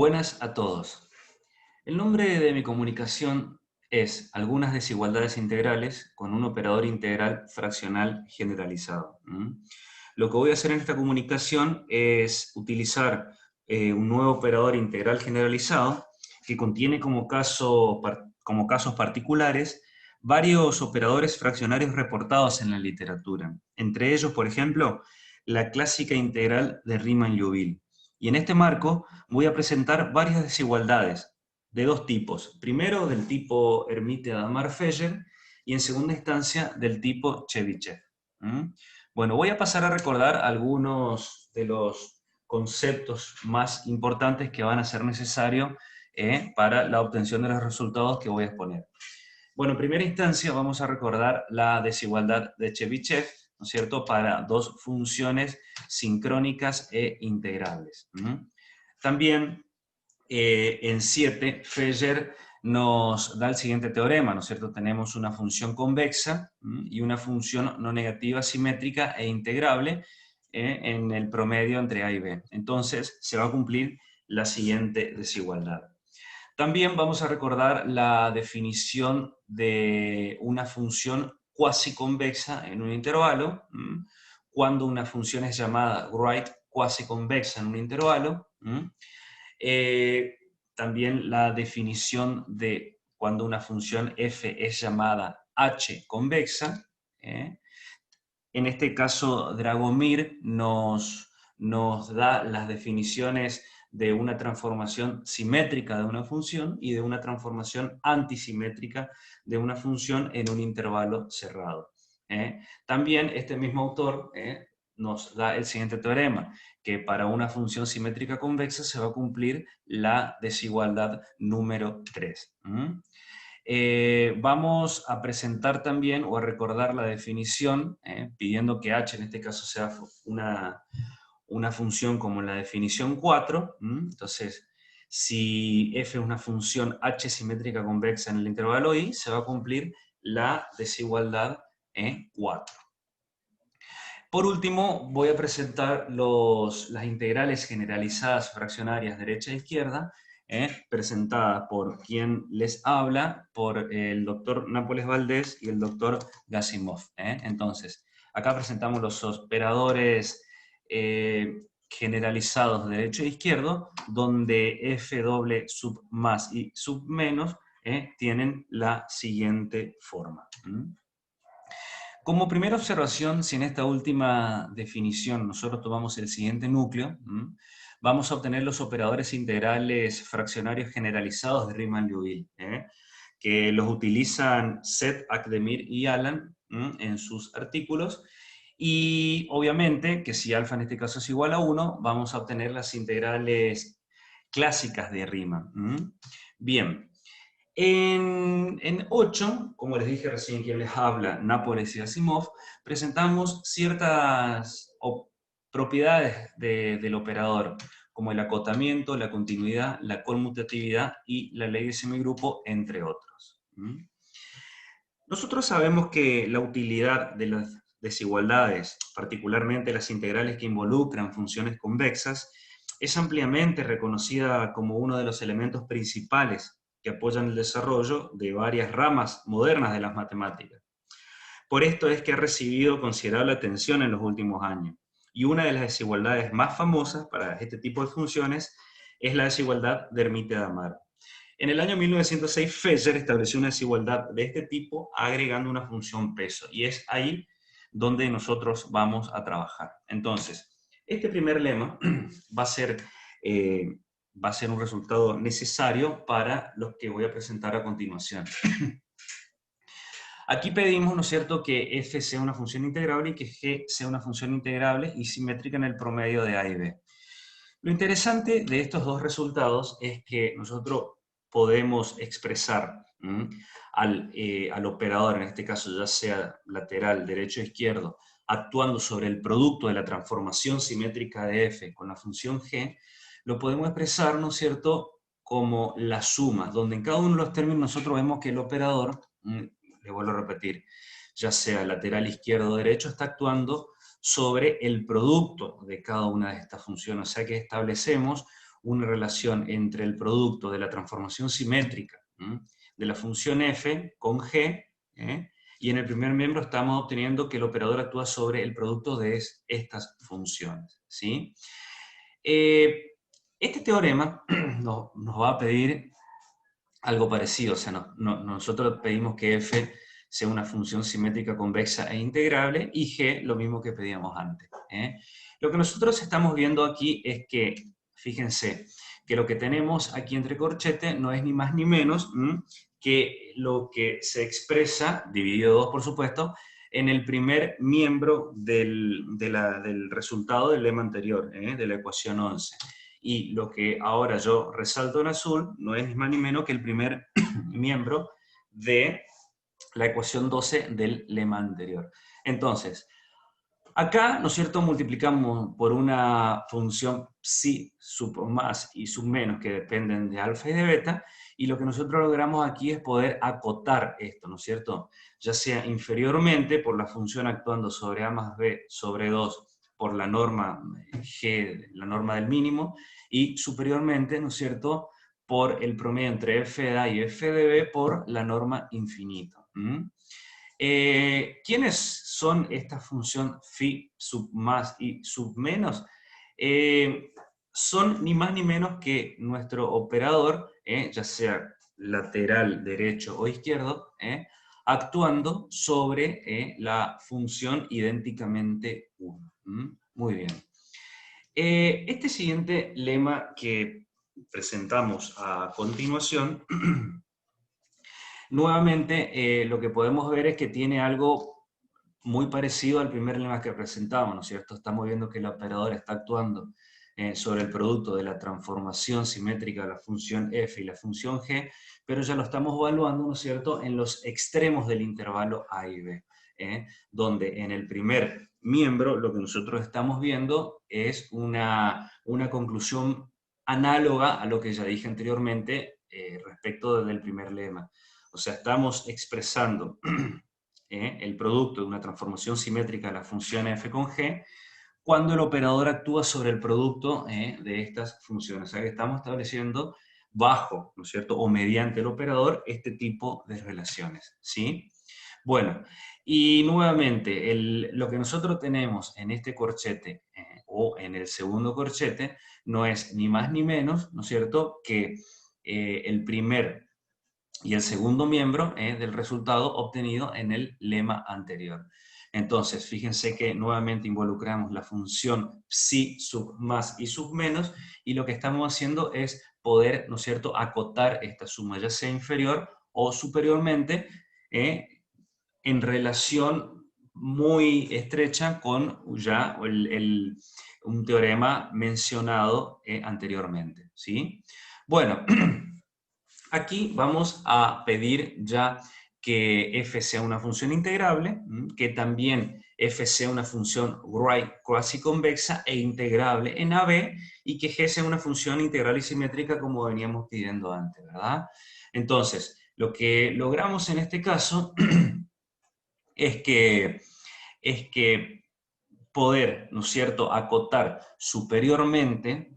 Buenas a todos. El nombre de mi comunicación es Algunas desigualdades integrales con un operador integral fraccional generalizado. Lo que voy a hacer en esta comunicación es utilizar un nuevo operador integral generalizado que contiene como casos particulares varios operadores fraccionarios reportados en la literatura. Entre ellos, por ejemplo, la clásica integral de Riemann-Liouville. Y en este marco voy a presentar varias desigualdades de dos tipos. Primero, del tipo Hermite-Hadamard-Fejer y en segunda instancia del tipo Chebyshev. Bueno, voy a pasar a recordar algunos de los conceptos más importantes que van a ser necesarios para la obtención de los resultados que voy a exponer. Bueno, en primera instancia vamos a recordar la desigualdad de Chebyshev, ¿no es cierto?, para dos funciones sincrónicas e integrables. También en 7, Fejer nos da el siguiente teorema, ¿no es cierto? Tenemos una función convexa y una función no negativa simétrica e integrable en el promedio entre A y B. Entonces se va a cumplir la siguiente desigualdad. También vamos a recordar la definición de una función cuasi convexa en un intervalo, cuando una función es llamada right cuasi convexa en un intervalo. También la definición de cuando una función f es llamada h convexa. En este caso, Dragomir nos da las definiciones de una transformación simétrica de una función y de una transformación antisimétrica de una función en un intervalo cerrado. También este mismo autor nos da el siguiente teorema, que para una función simétrica convexa se va a cumplir la desigualdad número 3. Vamos a presentar también o a recordar la definición, pidiendo que h en este caso sea una función como en la definición 4. Entonces, si f es una función h simétrica convexa en el intervalo i, se va a cumplir la desigualdad 4. Por último, voy a presentar las integrales generalizadas fraccionarias derecha e izquierda, presentada por quien les habla, por el doctor Nápoles Valdés y el doctor Gasimov. Entonces, acá presentamos los operadores generalizados de derecho e izquierdo, donde f doble sub más y sub menos tienen la siguiente forma. Como primera observación, si en esta última definición nosotros tomamos el siguiente núcleo, vamos a obtener los operadores integrales fraccionarios generalizados de Riemann-Liouville, que los utilizan Seth, Akdemir y Allan en sus artículos, y obviamente que si alfa en este caso es igual a 1, vamos a obtener las integrales clásicas de Riemann. Bien. En 8, como les dije recién, quien les habla, Nápoles y Asimov, presentamos ciertas propiedades del operador, como el acotamiento, la continuidad, la conmutatividad y la ley de semigrupo, entre otros. Nosotros sabemos que la utilidad de las desigualdades, particularmente las integrales que involucran funciones convexas, es ampliamente reconocida como uno de los elementos principales que apoyan el desarrollo de varias ramas modernas de las matemáticas. Por esto es que ha recibido considerable atención en los últimos años. Y una de las desigualdades más famosas para este tipo de funciones es la desigualdad de Hermite-Hadamard. En el año 1906, Fejer estableció una desigualdad de este tipo agregando una función peso. Y es ahí donde nosotros vamos a trabajar. Entonces, este primer lema va a ser un resultado necesario para los que voy a presentar a continuación. Aquí pedimos, ¿no es cierto?, que f sea una función integrable y que g sea una función integrable y simétrica en el promedio de a y b. Lo interesante de estos dos resultados es que nosotros podemos expresar al operador, en este caso ya sea lateral, derecho o izquierdo, actuando sobre el producto de la transformación simétrica de f con la función g, lo podemos expresar, ¿no es cierto?, como la suma, donde en cada uno de los términos nosotros vemos que el operador, le vuelvo a repetir, ya sea lateral izquierdo o derecho, está actuando sobre el producto de cada una de estas funciones, o sea que establecemos una relación entre el producto de la transformación simétrica de la función f con g, y en el primer miembro estamos obteniendo que el operador actúa sobre el producto de estas funciones, ¿sí? Este teorema nos va a pedir algo parecido, o sea, nosotros pedimos que f sea una función simétrica convexa e integrable, y g lo mismo que pedíamos antes. Lo que nosotros estamos viendo aquí es que, fíjense, que lo que tenemos aquí entre corchetes no es ni más ni menos que lo que se expresa, dividido 2 por supuesto, en el primer miembro del resultado del lema anterior, de la ecuación 11. Y lo que ahora yo resalto en azul no es ni más ni menos que el primer miembro de la ecuación 12 del lema anterior. Entonces, acá, ¿no es cierto?, multiplicamos por una función psi sub más y sub menos que dependen de alfa y de beta, y lo que nosotros logramos aquí es poder acotar esto, ¿no es cierto? Ya sea inferiormente por la función actuando sobre a más b sobre 2 por la norma g, la norma del mínimo, y superiormente, ¿no es cierto?, por el promedio entre f de a y f de b por la norma infinito. ¿Quiénes son esta función phi sub más y sub menos? Son ni más ni menos que nuestro operador, ya sea lateral derecho o izquierdo, actuando sobre la función idénticamente 1. Muy bien. Este siguiente lema que presentamos a continuación nuevamente, lo que podemos ver es que tiene algo muy parecido al primer lema que presentamos, ¿no es cierto? Estamos viendo que el operador está actuando sobre el producto de la transformación simétrica de la función f y la función g, pero ya lo estamos evaluando, ¿no es cierto?, en los extremos del intervalo a y b, donde en el primer miembro lo que nosotros estamos viendo es una conclusión análoga a lo que ya dije anteriormente respecto del primer lema. O sea, estamos expresando el producto de una transformación simétrica de la función f con g cuando el operador actúa sobre el producto de estas funciones. O sea, que estamos estableciendo bajo, ¿no es cierto?, o mediante el operador este tipo de relaciones, ¿sí? Bueno, y nuevamente, lo que nosotros tenemos en este corchete o en el segundo corchete no es ni más ni menos, ¿no es cierto?, que el primer y el segundo miembro del resultado obtenido en el lema anterior. Entonces, fíjense que nuevamente involucramos la función psi sub más y sub menos, y lo que estamos haciendo es poder, ¿no es cierto?, acotar esta suma, ya sea inferior o superiormente, en relación muy estrecha con ya un teorema mencionado anteriormente, ¿sí? Bueno, aquí vamos a pedir ya que f sea una función integrable, que también f sea una función cuasi convexa e integrable en AB, y que g sea una función integral y simétrica como veníamos pidiendo antes, ¿verdad? Entonces, lo que logramos en este caso es que poder, ¿no es cierto?, acotar superiormente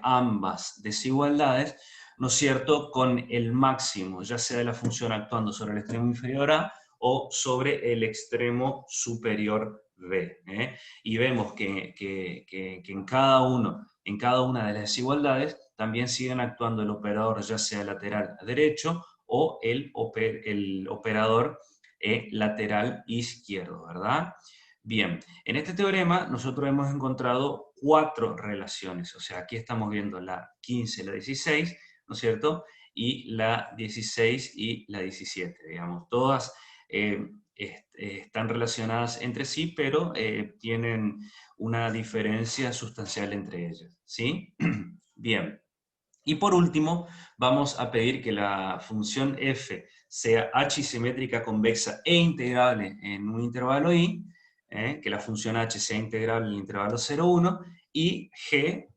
ambas desigualdades, ¿no es cierto?, con el máximo, ya sea de la función actuando sobre el extremo inferior A o sobre el extremo superior B. Y vemos que en cada una de las desigualdades también siguen actuando el operador, ya sea lateral derecho o el operador lateral izquierdo, ¿verdad? Bien, en este teorema nosotros hemos encontrado 4 relaciones, o sea, aquí estamos viendo la 15 y la 16, ¿no es cierto?, y la 16 y la 17, digamos, todas están relacionadas entre sí, pero tienen una diferencia sustancial entre ellas, ¿sí? Bien, y por último, vamos a pedir que la función f sea h-simétrica convexa e integrable en un intervalo i, que la función h sea integrable en el intervalo 0,1, y g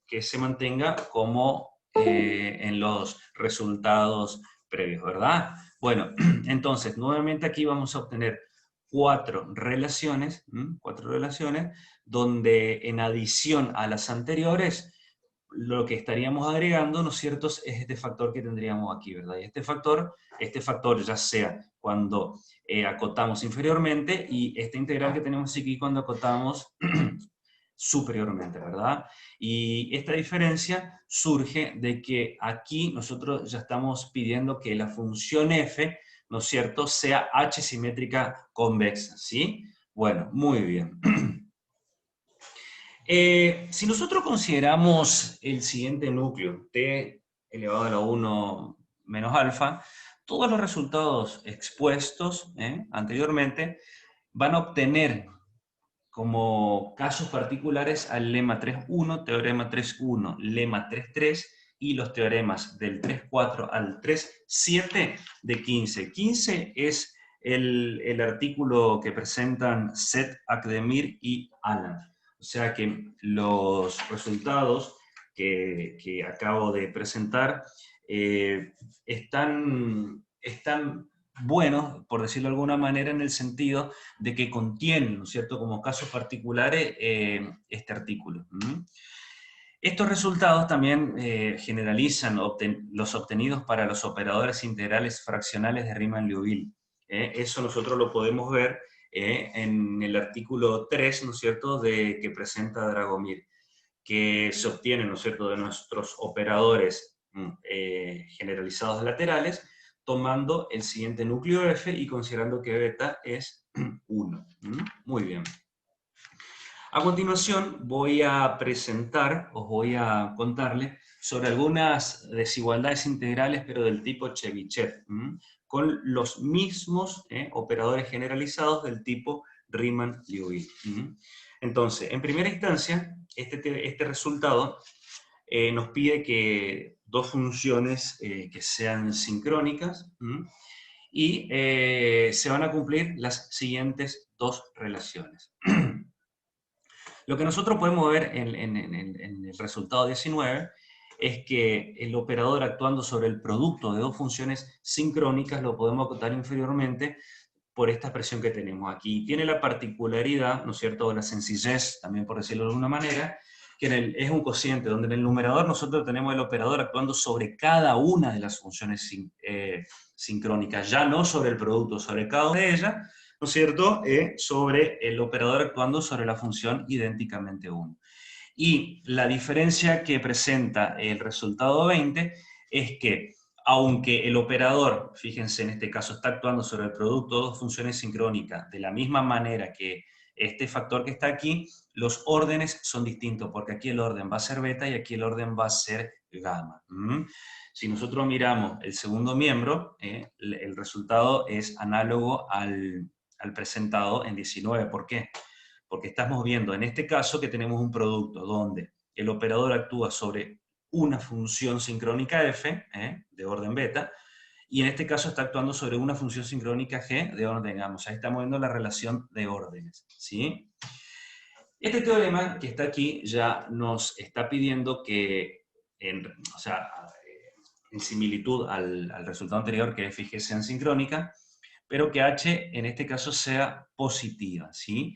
que se mantenga como en los resultados previos, ¿verdad? Bueno, entonces, nuevamente aquí vamos a obtener 4 relaciones, donde en adición a las anteriores, lo que estaríamos agregando, ¿no es cierto?, es este factor que tendríamos aquí, ¿verdad? Y este factor ya sea cuando acotamos inferiormente y esta integral que tenemos aquí cuando acotamos superiormente, ¿verdad? Y esta diferencia surge de que aquí nosotros ya estamos pidiendo que la función f, ¿no es cierto?, sea h simétrica convexa, ¿sí? Bueno, muy bien. Si nosotros consideramos el siguiente núcleo, t elevado a la 1 menos alfa, todos los resultados expuestos anteriormente van a obtener como casos particulares al lema 3.1, teorema 3.1, lema 3.3 y los teoremas del 3.4 al 3.7 de 15. 15 es el artículo que presentan Seth, Akdemir y Alan. O sea que los resultados que acabo de presentar están buenos, por decirlo de alguna manera, en el sentido de que contienen, ¿no es cierto?, como casos particulares este artículo. Estos resultados también generalizan los obtenidos para los operadores integrales fraccionales de Riemann-Liouville. Eso nosotros lo podemos ver en el artículo 3, ¿no es cierto?, que presenta Dragomir, que se obtiene, ¿no es cierto?, de nuestros operadores generalizados laterales, tomando el siguiente núcleo F y considerando que beta es 1. Muy bien. A continuación voy a presentar, os voy a contarles sobre algunas desigualdades integrales, pero del tipo Chebyshev, con los mismos operadores generalizados del tipo Riemann-Liouville. Entonces, en primera instancia, este resultado nos pide que dos funciones que sean sincrónicas y se van a cumplir las siguientes dos relaciones. Lo que nosotros podemos ver en el resultado 19 es que el operador actuando sobre el producto de dos funciones sincrónicas lo podemos acotar inferiormente por esta expresión que tenemos aquí. Tiene la particularidad, ¿no es cierto?, de la sencillez, también por decirlo de alguna manera, que es un cociente, donde en el numerador nosotros tenemos el operador actuando sobre cada una de las funciones sincrónicas, ya no sobre el producto, sobre cada una de ellas, ¿no es cierto?, sobre el operador actuando sobre la función idénticamente 1. Y la diferencia que presenta el resultado 20 es que, aunque el operador, fíjense en este caso, está actuando sobre el producto de dos funciones sincrónicas de la misma manera que este factor que está aquí, los órdenes son distintos, porque aquí el orden va a ser beta y aquí el orden va a ser gamma. Si nosotros miramos el segundo miembro, el resultado es análogo al presentado en 19. ¿Por qué? Porque estamos viendo en este caso que tenemos un producto donde el operador actúa sobre una función sincrónica f, de orden beta, y en este caso está actuando sobre una función sincrónica g de orden gamma. Ahí estamos viendo la relación de órdenes, ¿sí? Este teorema que está aquí ya nos está pidiendo que, en similitud al resultado anterior, que f y g sean sincrónicas, pero que h en este caso sea positiva, ¿sí?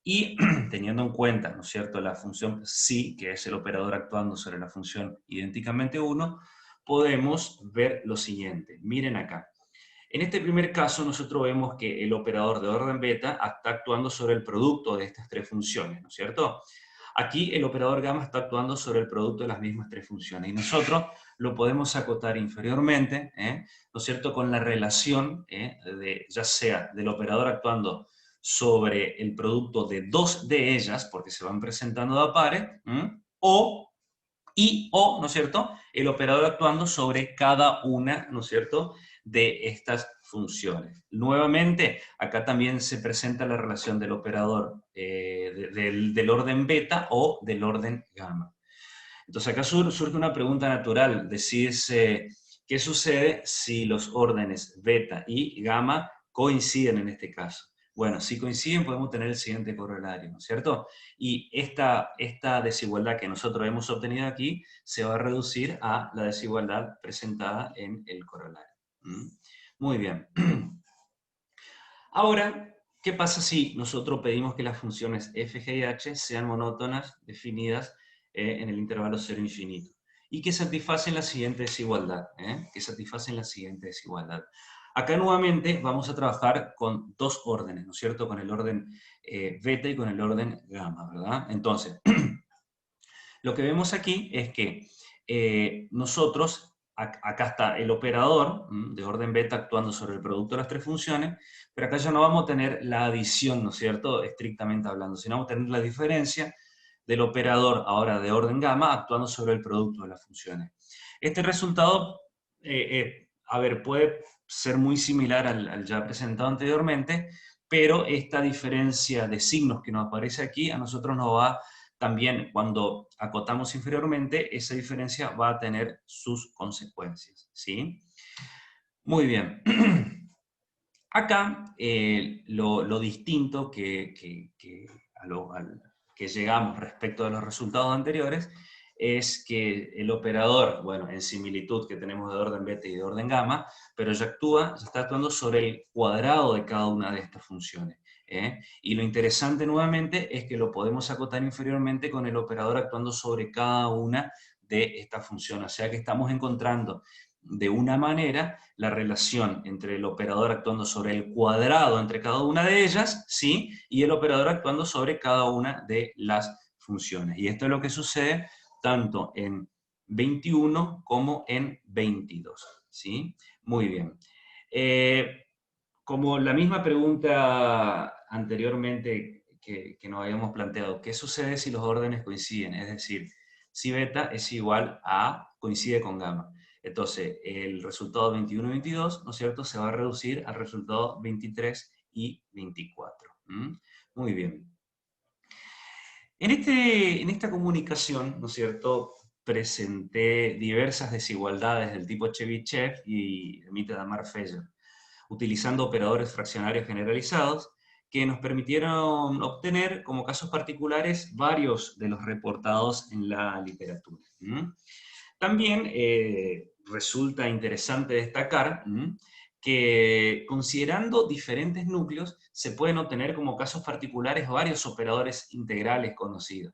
Y teniendo en cuenta, ¿no es cierto?, la función psi, que es el operador actuando sobre la función idénticamente 1, podemos ver lo siguiente. Miren acá. En este primer caso nosotros vemos que el operador de orden beta está actuando sobre el producto de estas tres funciones, ¿no es cierto? Aquí el operador gamma está actuando sobre el producto de las mismas tres funciones y nosotros lo podemos acotar inferiormente, ¿no es cierto?, con la relación ya sea del operador actuando sobre el producto de dos de ellas, porque se van presentando de a pares, o, ¿no es cierto?, el operador actuando sobre cada una, ¿no es cierto?, de estas funciones. Nuevamente, acá también se presenta la relación del operador del orden beta o del orden gamma. Entonces acá surge una pregunta natural, decirse, ¿qué sucede si los órdenes beta y gamma coinciden en este caso? Bueno, si coinciden podemos tener el siguiente corolario, ¿no es cierto? Y esta desigualdad que nosotros hemos obtenido aquí se va a reducir a la desigualdad presentada en el corolario. Muy bien. Ahora, ¿qué pasa si nosotros pedimos que las funciones f, g y h sean monótonas, definidas en el intervalo 0 infinito, y que satisfacen la siguiente desigualdad, que satisfacen la siguiente desigualdad. Acá nuevamente vamos a trabajar con dos órdenes, ¿no es cierto? Con el orden beta y con el orden gamma, ¿verdad? Entonces, lo que vemos aquí es que nosotros, acá está el operador de orden beta actuando sobre el producto de las tres funciones, pero acá ya no vamos a tener la adición, ¿no es cierto?, estrictamente hablando, sino vamos a tener la diferencia del operador ahora de orden gamma actuando sobre el producto de las funciones. Este resultado, a ver, puede ser muy similar al ya presentado anteriormente, pero esta diferencia de signos que nos aparece aquí a nosotros nos va también, cuando acotamos inferiormente, esa diferencia va a tener sus consecuencias, ¿sí? Muy bien. Acá, lo distinto que llegamos respecto a los resultados anteriores es que el operador, bueno, en similitud que tenemos de orden beta y de orden gamma, pero ya está actuando sobre el cuadrado de cada una de estas funciones. Y lo interesante nuevamente es que lo podemos acotar inferiormente con el operador actuando sobre cada una de estas funciones. O sea que estamos encontrando de una manera la relación entre el operador actuando sobre el cuadrado entre cada una de ellas, ¿sí? Y el operador actuando sobre cada una de las funciones. Y esto es lo que sucede tanto en 21 como en 22, ¿sí? Muy bien. Como la misma pregunta anteriormente que nos habíamos planteado, ¿qué sucede si los órdenes coinciden? Es decir, si beta es igual a, coincide con gamma. Entonces, el resultado 21 y 22, ¿no es cierto?, se va a reducir al resultado 23 y 24. Muy bien. En esta comunicación, ¿no es cierto?, presenté diversas desigualdades del tipo Chebyshev y Mittag-Damar-Feller, utilizando operadores fraccionarios generalizados que nos permitieron obtener como casos particulares varios de los reportados en la literatura. También resulta interesante destacar que considerando diferentes núcleos se pueden obtener como casos particulares varios operadores integrales conocidos.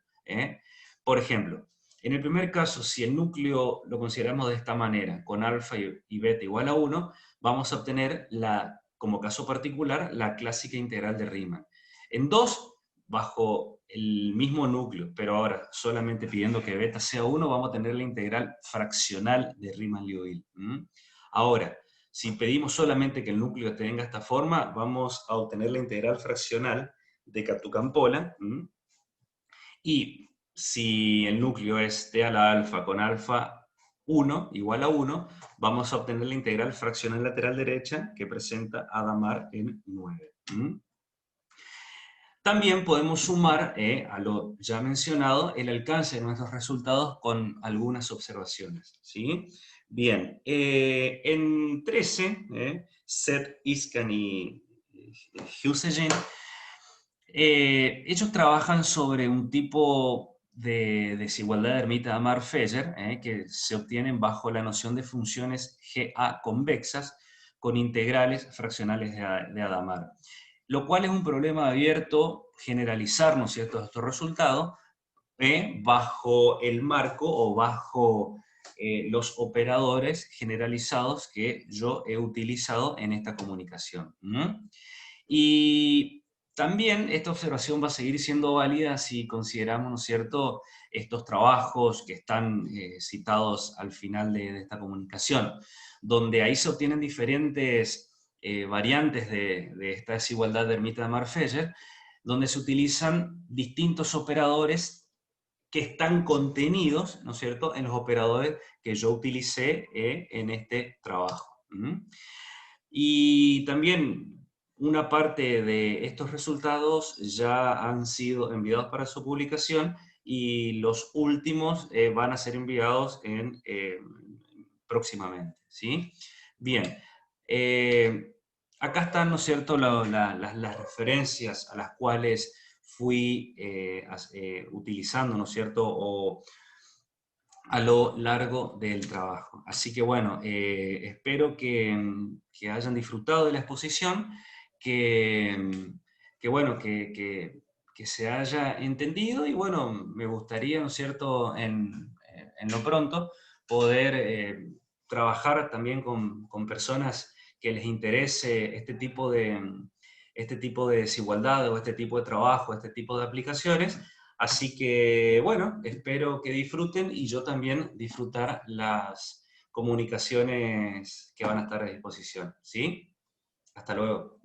Por ejemplo, en el primer caso, si el núcleo lo consideramos de esta manera, con alfa y beta igual a 1, vamos a obtener como caso particular la clásica integral de Riemann. En 2, bajo el mismo núcleo, pero ahora solamente pidiendo que beta sea 1, vamos a tener la integral fraccional de Riemann-Liouville. Ahora, si pedimos solamente que el núcleo tenga esta forma, vamos a obtener la integral fraccional de Catucampola. Y si el núcleo es t a la alfa con alfa 1 igual a 1, vamos a obtener la integral fraccional lateral derecha que presenta Hadamard en 9. También podemos sumar a lo ya mencionado el alcance de nuestros resultados con algunas observaciones, ¿sí? Bien, en 13, Seth, Iskan y Huseyin, ellos trabajan sobre un tipo de desigualdad de Hermite-Damar-Feller que se obtienen bajo la noción de funciones GA convexas con integrales fraccionales de Hadamard, lo cual es un problema abierto generalizar, ¿no es cierto?, estos resultados bajo el marco o bajo los operadores generalizados que yo he utilizado en esta comunicación. Y también esta observación va a seguir siendo válida si consideramos, ¿no es cierto?, estos trabajos que están citados al final de esta comunicación, donde ahí se obtienen diferentes variantes de esta desigualdad de Hermite-Damar-Feller, donde se utilizan distintos operadores que están contenidos, ¿no es cierto?, en los operadores que yo utilicé en este trabajo. Y también una parte de estos resultados ya han sido enviados para su publicación y los últimos van a ser enviados próximamente, ¿sí? Bien, acá están, ¿no es cierto?, las referencias a las cuales fui utilizando, ¿no es cierto?, o a lo largo del trabajo. Así que bueno, espero que hayan disfrutado de la exposición, que bueno, que que se haya entendido y bueno, me gustaría, ¿no es cierto?, en lo pronto poder trabajar también con personas que les interese este tipo de desigualdad o este tipo de trabajo, este tipo de aplicaciones. Así que, bueno, espero que disfruten y yo también disfrutar las comunicaciones que van a estar a disposición. ¿Sí? Hasta luego.